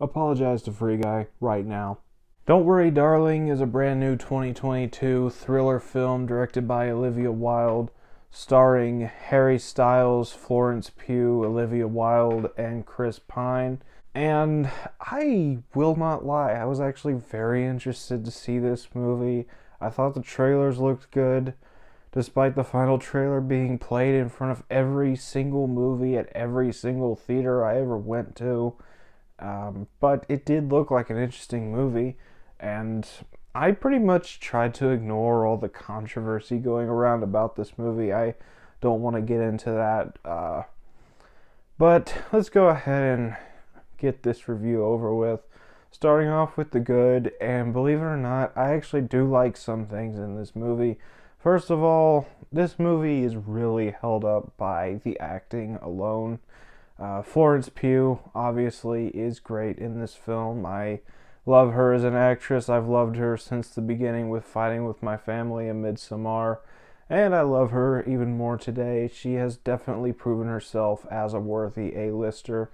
Apologize to Free Guy right now. Don't Worry Darling is a brand new 2022 thriller film directed by Olivia Wilde, starring Harry Styles, Florence Pugh, Olivia Wilde, and Chris Pine. And I will not lie, I was actually very interested to see this movie. I thought the trailers looked good, despite the final trailer being played in front of every single movie at every single theater I ever went to. But it did look like an interesting movie, and I pretty much tried to ignore all the controversy going around about this movie. I don't want to get into that, but let's go ahead and get this review over with. Starting off with the good, and believe it or not, I actually do like some things in this movie. First of all, this movie is really held up by the acting alone. Florence Pugh obviously is great in this film. I love her as an actress. I've loved her since the beginning with Fighting with My Family and Midsommar, and I love her even more today. She has definitely proven herself as a worthy A-lister,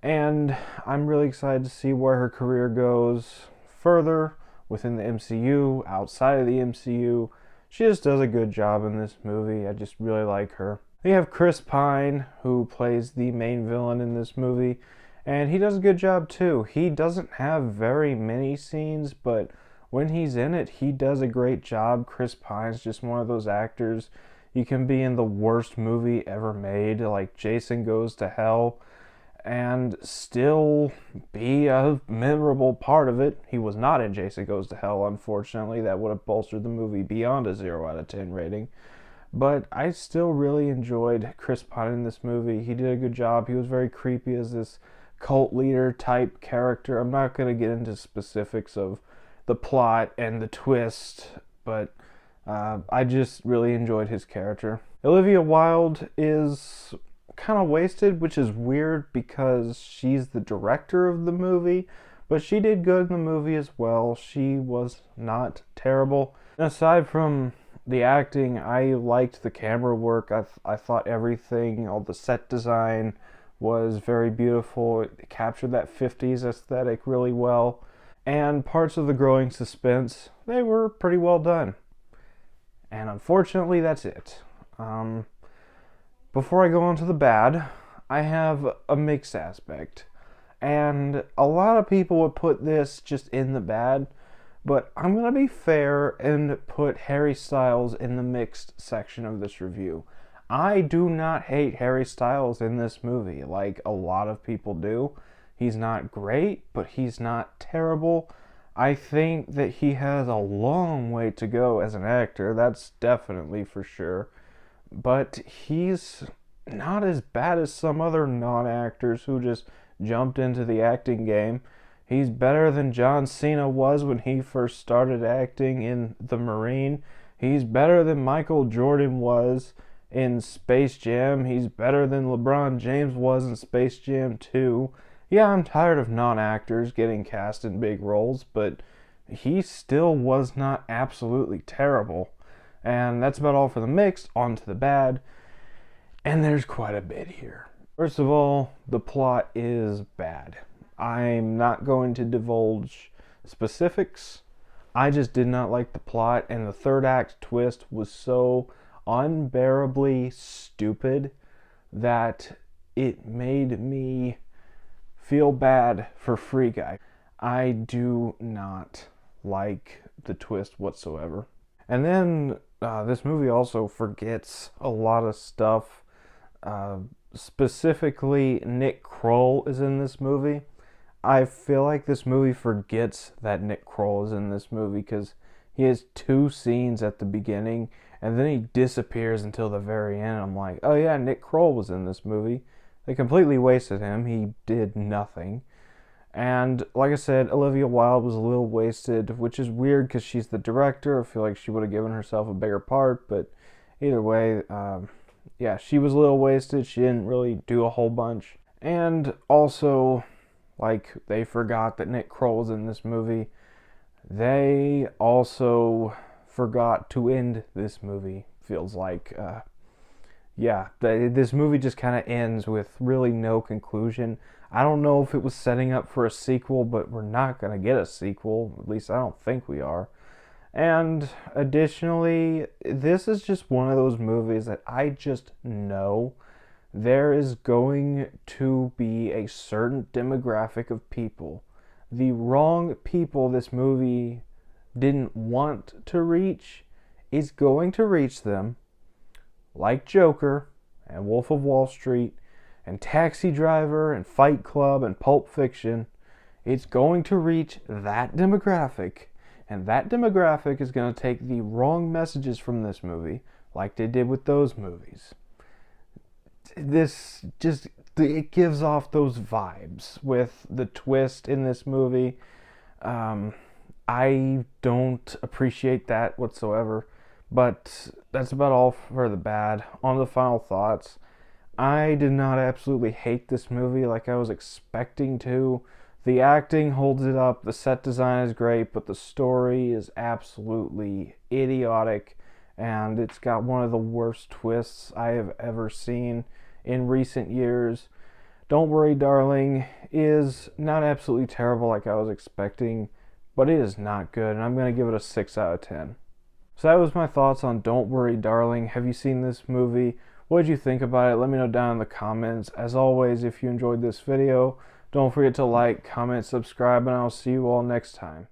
and I'm really excited to see where her career goes further within the MCU, outside of the MCU. She just does a good job in this movie. I just really like her. We have Chris Pine, who plays the main villain in this movie, and he does a good job too. He doesn't have very many scenes, but when he's in it, he does a great job. Chris Pine's just one of those actors. You can be in the worst movie ever made, like Jason Goes to Hell, and still be a memorable part of it. He was not in Jason Goes to Hell, unfortunately. That would have bolstered the movie beyond a 0 out of 10 rating. But I still really enjoyed Chris Pine in this movie. He did a good job. He was very creepy as this cult leader type character. I'm not going to get into specifics of the plot and the twist, but I just really enjoyed his character. Olivia Wilde is kind of wasted, which is weird because she's the director of the movie, but she did good in the movie as well. She was not terrible. Aside from the acting, I liked the camera work. I thought everything, all the set design was very beautiful. It captured that 50s aesthetic really well. And parts of the growing suspense, they were pretty well done. And unfortunately, that's it. Before I go on to the bad, I have a mixed aspect. And a lot of people would put this just in the bad, but I'm going to be fair and put Harry Styles in the mixed section of this review. I do not hate Harry Styles in this movie like a lot of people do. He's not great, but he's not terrible. I think that he has a long way to go as an actor, that's definitely for sure. But he's not as bad as some other non-actors who just jumped into the acting game. He's better than John Cena was when he first started acting in The Marine. He's better than Michael Jordan was in Space Jam. He's better than LeBron James was in Space Jam 2. Yeah, I'm tired of non-actors getting cast in big roles, but he still was not absolutely terrible. And that's about all for the mixed. On to the bad. And there's quite a bit here. First of all, the plot is bad. I'm not going to divulge specifics. I just did not like the plot, and the third act twist was so unbearably stupid that it made me feel bad for Free Guy. I do not like the twist whatsoever. And then this movie also forgets a lot of stuff. Specifically, Nick Kroll is in this movie. I feel like this movie forgets that Nick Kroll is in this movie because he has 2 scenes at the beginning and then he disappears until the very end. I'm like, oh yeah, Nick Kroll was in this movie. They completely wasted him. He did nothing. And like I said, Olivia Wilde was a little wasted, which is weird because she's the director. I feel like she would have given herself a bigger part, but either way, yeah, she was a little wasted. She didn't really do a whole bunch. And also, like, they forgot that Nick Kroll was in this movie. They also forgot to end this movie, feels like. yeah, this movie just kind of ends with really no conclusion. I don't know if it was setting up for a sequel, but we're not going to get a sequel. At least I don't think we are. And additionally, this is just one of those movies that I just know there is going to be a certain demographic of people. The wrong people this movie didn't want to reach is going to reach them, like Joker and Wolf of Wall Street and Taxi Driver and Fight Club and Pulp Fiction. It's going to reach that demographic, and that demographic is going to take the wrong messages from this movie, like they did with those movies. This just, it gives off those vibes with the twist in this movie. I don't appreciate that whatsoever. But that's about all for the bad. On the final thoughts, I did not absolutely hate this movie like I was expecting to. The acting holds it up, the set design is great, but the story is absolutely idiotic, and it's got one of the worst twists I have ever seen in recent years. Don't Worry Darling is not absolutely terrible like I was expecting, but it is not good, and I'm going to give it a 6 out of 10. So that was my thoughts on Don't Worry Darling. Have you seen this movie? What did you think about it? Let me know down in the comments. As always, if you enjoyed this video, don't forget to like, comment, subscribe, and I'll see you all next time.